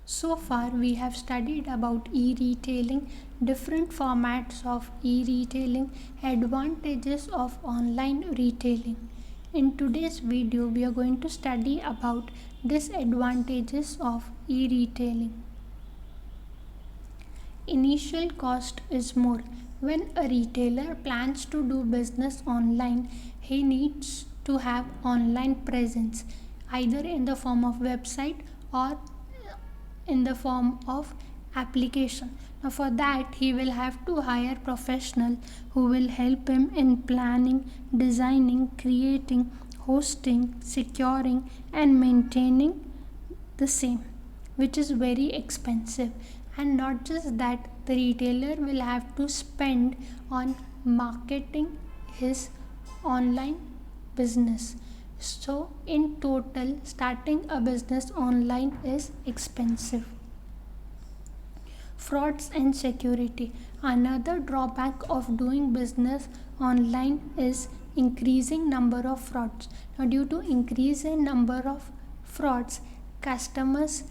So far, we have studied about e-retailing, different formats of e-retailing, advantages of online retailing. In today's video, we are going to study about disadvantages of e-retailing. Initial cost is more. When a retailer plans to do business online, he needs to have online presence, either in the form of website or in the form of application. Now for that he will have to hire professional who will help him in planning, designing, creating, hosting, securing and maintaining the same, which is very expensive. And not just that, the retailer will have to spend on marketing his online business. So in total, starting a business online is expensive. Frauds and security. Another drawback of doing business online is increasing number of frauds. Now due to increase in number of frauds, customers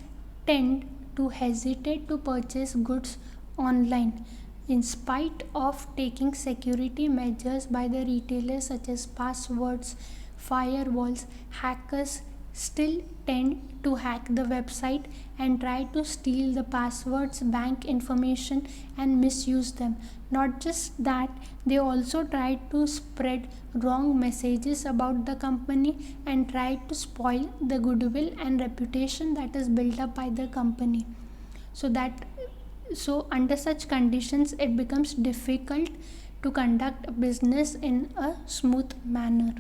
tend to hesitate to purchase goods online. In spite of taking security measures by the retailers such as passwords, firewalls, hackers still tend to hack the website and try to steal the passwords, bank information and misuse them. Not just that, they also try to spread wrong messages about the company and try to spoil the goodwill and reputation that is built up by the company. So under such conditions it becomes difficult to conduct business in a smooth manner.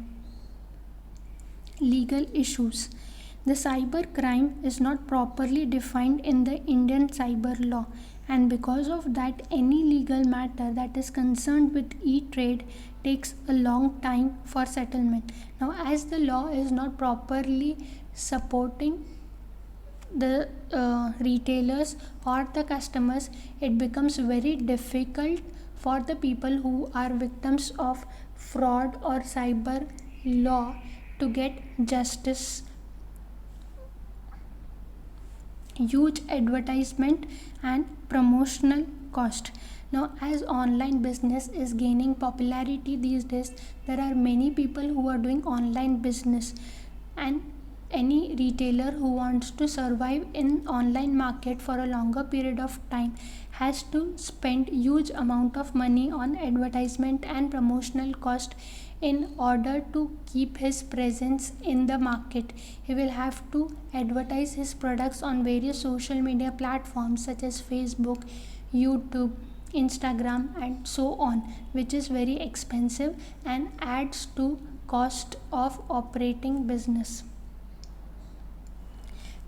Legal issues. The cyber crime is not properly defined in the Indian cyber law, and because of that, any legal matter that is concerned with e-trade takes a long time for settlement. Now, as the law is not properly supporting the retailers or the customers, it becomes very difficult for the people who are victims of fraud or cyber law to get justice. Huge advertisement and promotional cost. Now as online business is gaining popularity these days, there are many people who are doing online business, and any retailer who wants to survive in online market for a longer period of time has to spend huge amount of money on advertisement and promotional cost in order to keep his presence in the market. He will have to advertise his products on various social media platforms such as Facebook, YouTube, Instagram and so on, which is very expensive and adds to cost of operating business.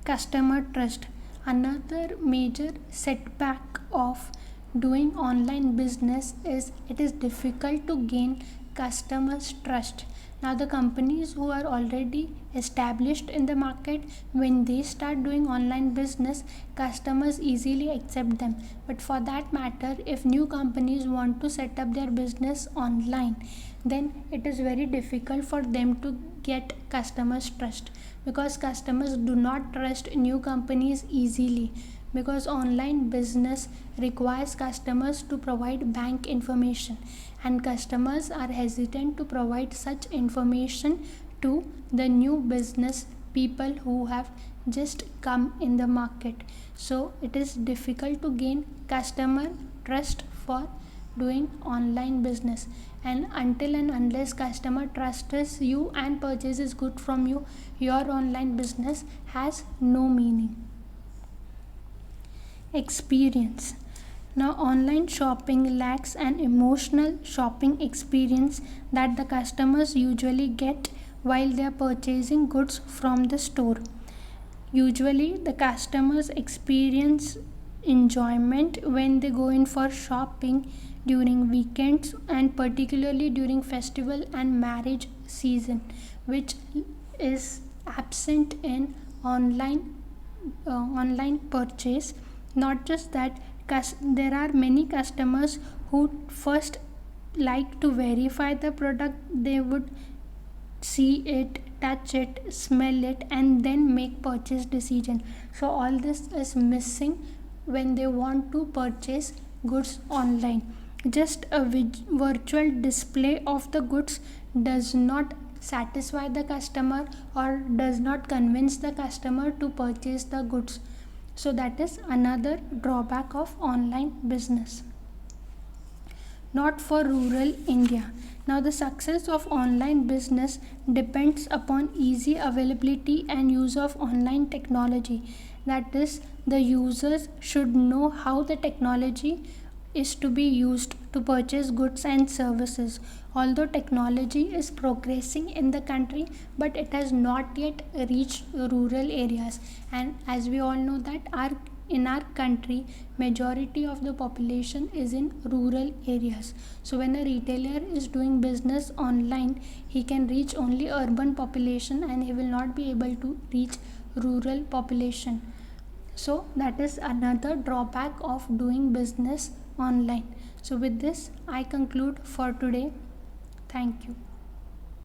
Customer trust. Another major setback of doing online business is it is difficult to gain customers trust. Now the companies who are already established in the market, when they start doing online business, customers easily accept them. But for that matter, if new companies want to set up their business online, then it is very difficult for them to get customers trust, because customers do not trust new companies easily, because online business requires customers to provide bank information and customers are hesitant to provide such information to the new business people who have just come in the market. So it is difficult to gain customer trust for doing online business, and until and unless customer trusts you and purchases good from you, your online business has no meaning. Experience. Now online shopping lacks an emotional shopping experience that the customers usually get while they are purchasing goods from the store. Usually the customers experience enjoyment when they go in for shopping during weekends and particularly during festival and marriage season, which is absent in online purchase. Not just that, there are many customers who first like to verify the product. They would see it, touch it, smell it, and then make purchase decision. So all this is missing when they want to purchase goods online. Just a virtual display of the goods does not satisfy the customer or does not convince the customer to purchase the goods. So that is another drawback of online business. Not for rural India. Now, the success of online business depends upon easy availability and use of online technology. That is, the users should know how the technology is to be used to purchase goods and services. Although technology is progressing in the country, but it has not yet reached rural areas. And as we all know that in our country, majority of the population is in rural areas. So when a retailer is doing business online, he can reach only urban population and he will not be able to reach rural population. So that is another drawback of doing business online. So with this I conclude for today. Thank you.